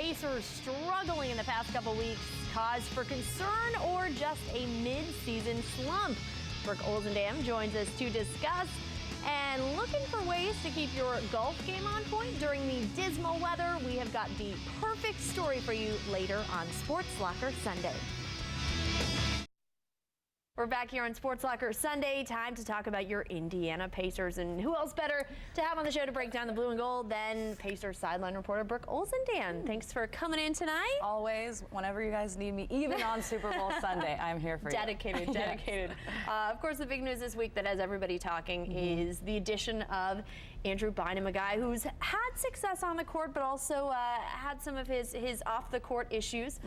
Pacers struggling in the past couple weeks, cause for concern or just a mid-season slump? Brooke Olzendam joins us to discuss. And looking for ways to keep your golf game on point during the dismal weather, we have got the perfect story for you later on Sports Locker Sunday. We're back here on Sports Locker Sunday. Time to talk about your Indiana Pacers. And who else better to have on the show to break down the blue and gold than Pacers sideline reporter Brooke Olzendam. Thanks for coming in tonight. Always, whenever you guys need me, even on Super Bowl Sunday, I'm here for you. Dedicated. Yes. Of course, the big news this week that has everybody talking is the addition of Andrew Bynum, a guy who's had success on the court, but also had some of his off-the-court issues.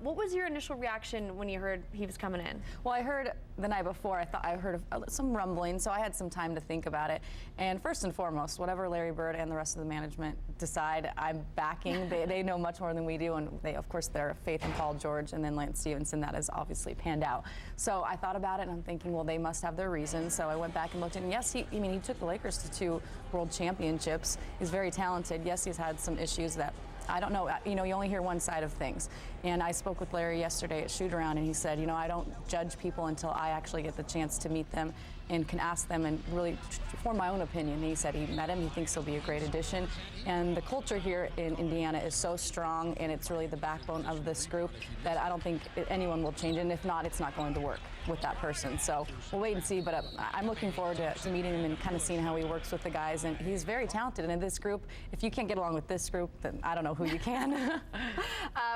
What was your initial reaction when you heard he was coming in? Well, I heard the night before, I heard of some rumbling, so I had some time to think about it. And first and foremost, whatever Larry Bird and the rest of the management decide, I'm backing. They know much more than we do, and they, of course, their faith in Paul George and then Lance Stevenson, that has obviously panned out. So I thought about it, and I'm thinking, well, they must have their reasons. So I went back and looked, and yes, he took the Lakers to 2 world championships. He's very talented. Yes, he's had some issues that I don't know, you only hear one side of things. And I spoke with Larry yesterday at shoot-around, and he said, I don't judge people until I actually get the chance to meet them and can ask them and really form my own opinion. And he said he met him, he thinks he'll be a great addition. And the culture here in Indiana is so strong, and it's really the backbone of this group that I don't think anyone will change it. And if not, it's not going to work with that person. So we'll wait and see, but I'm looking forward to meeting him and kind of seeing how he works with the guys. And he's very talented. And in this group, if you can't get along with this group, then I don't know who you can.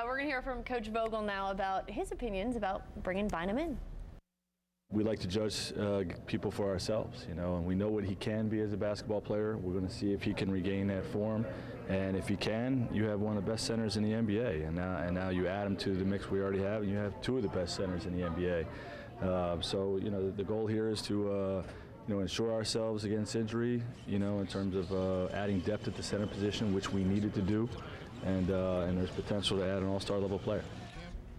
We're going to hear from Coach Vogel now about his opinions about bringing Bynum in. We like to judge people for ourselves, and we know what he can be as a basketball player. We're going to see if he can regain that form, and if he can, you have one of the best centers in the NBA. And now you add him to the mix we already have, and you have 2 of the best centers in the NBA. So the goal here is to ensure ourselves against injury, in terms of adding depth at the center position, which we needed to do, and there's potential to add an all-star level player.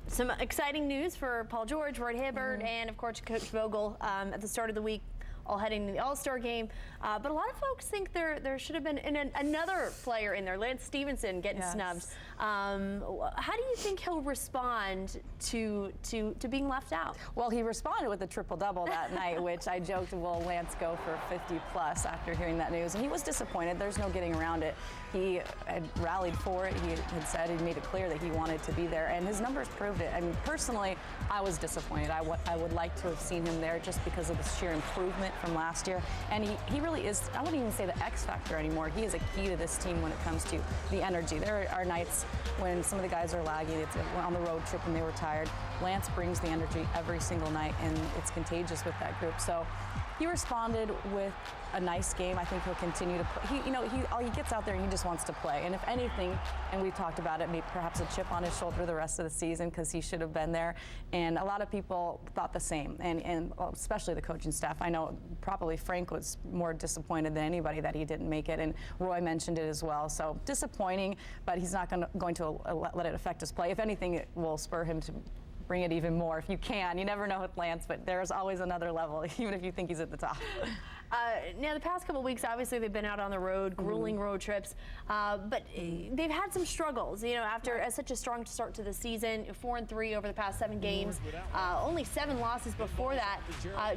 Some exciting news for Paul George, Roy Hibbert, and of course Coach Vogel at the start of the week, all heading to the All-Star game. But a lot of folks think there should have been another player in there, Lance Stevenson, getting snubbed. How do you think he'll respond to being left out? Well, he responded with a triple-double that night, which I joked, will Lance go for 50-plus after hearing that news? And he was disappointed. There's no getting around it. He had rallied for it. He had said, he made it clear that he wanted to be there, and his numbers proved it. I mean, personally, I was disappointed. I would like to have seen him there just because of the sheer improvement from last year. And he really is, I wouldn't even say the X factor anymore. He is a key to this team when it comes to the energy. There are nights when some of the guys are lagging. It's on the road trip and they were tired. Lance brings the energy every single night, and it's contagious with that group. So he responded with a nice game. I think he'll continue to play. He gets out there and he just wants to play. And if anything, and we've talked about it, maybe perhaps a chip on his shoulder the rest of the season because he should have been there. And a lot of people thought the same, and especially the coaching staff. I know probably Frank was more disappointed than anybody that he didn't make it, and Roy mentioned it as well. So disappointing, but he's not going to let it affect his play. If anything, it will spur him to bring it even more if you can. You never know with Lance, but there's always another level, even if you think he's at the top. Now, the past couple of weeks, obviously, they've been out on the road, grueling road trips, but they've had some struggles, after such a strong start to the season, 4-3 over the past 7 games, only 7 losses before that.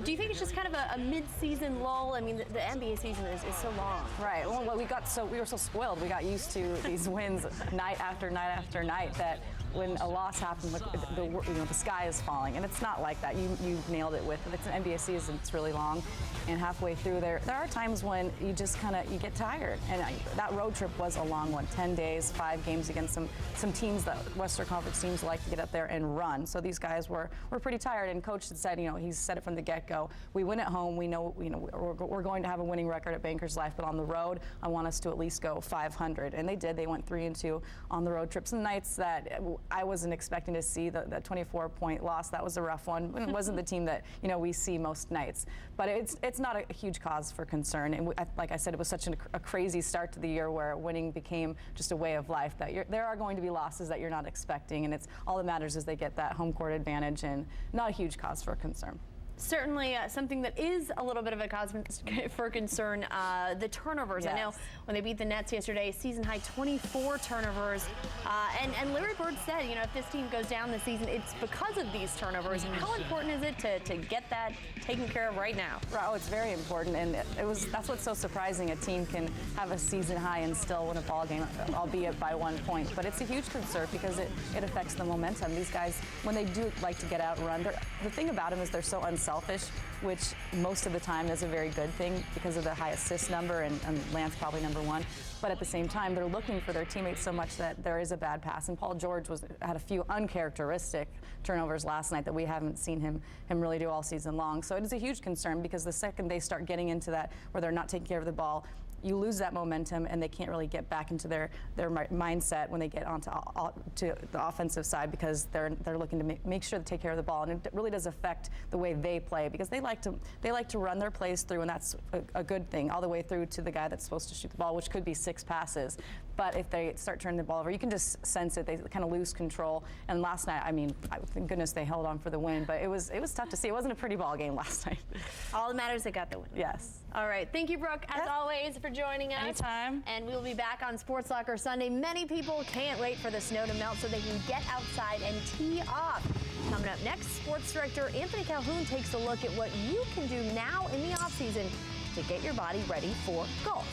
Do you think it's just kind of a mid-season lull? I mean, the NBA season is so long. Right. Well, we were so spoiled. We got used to these wins night after night after night that when a loss happens, the sky is falling, and it's not like that. You nailed it with it. It's an NBA season. It's really long, and halfway through there are times when you just you get tired. And that road trip was a long one, 10 days, 5 games against some teams that Western Conference teams like to get up there and run. So these guys were pretty tired. And Coach had said, he said it from the get-go. We win at home. We know, we're going to have a winning record at Bankers Life, but on the road, I want us to at least go 500. And they did. They went 3-2 on the road trips. Some nights that I wasn't expecting to see, the 24-point loss. That was a rough one. It wasn't the team that we see most nights. But it's not a huge cause for concern. And like I said, it was such a crazy start to the year where winning became just a way of life. That there are going to be losses that you're not expecting, and it's all that matters is they get that home court advantage, and not a huge cause for concern. Certainly something that is a little bit of a cause for concern, the turnovers. Yes. I know when they beat the Nets yesterday, season high 24 turnovers. And Larry Bird said, you know, if this team goes down this season, it's because of these turnovers. How important is it to get that taken care of right now? Oh, it's very important, and that's what's so surprising. A team can have a season high and still win a ball game, albeit by 1 point. But it's a huge concern because it affects the momentum. These guys, when they do like to get out and run, the thing about them is they're so unselfish, which most of the time is a very good thing because of the high assist number, and Lance probably number one. But at the same time, they're looking for their teammates so much that there is a bad pass. And Paul George had a few uncharacteristic turnovers last night that we haven't seen him really do all season long. So it is a huge concern because the second they start getting into that where they're not taking care of the ball, you lose that momentum and they can't really get back into their mindset when they get onto to the offensive side because they're looking to make sure to take care of the ball, and it really does affect the way they play because they like to run their plays through, and that's a good thing, all the way through to the guy that's supposed to shoot the ball, which could be 6 passes. But if they start turning the ball over, you can just sense it. They kind of lose control. And last night, I mean, thank goodness they held on for the win, but it was tough to see. It wasn't a pretty ball game last night. All that matters, they got the win. Yes. All right. Thank you, Brooke, as always, for joining us. Anytime. And we will be back on Sports Locker Sunday. Many people can't wait for the snow to melt so they can get outside and tee off. Coming up next, Sports Director Anthony Calhoun takes a look at what you can do now in the offseason to get your body ready for golf.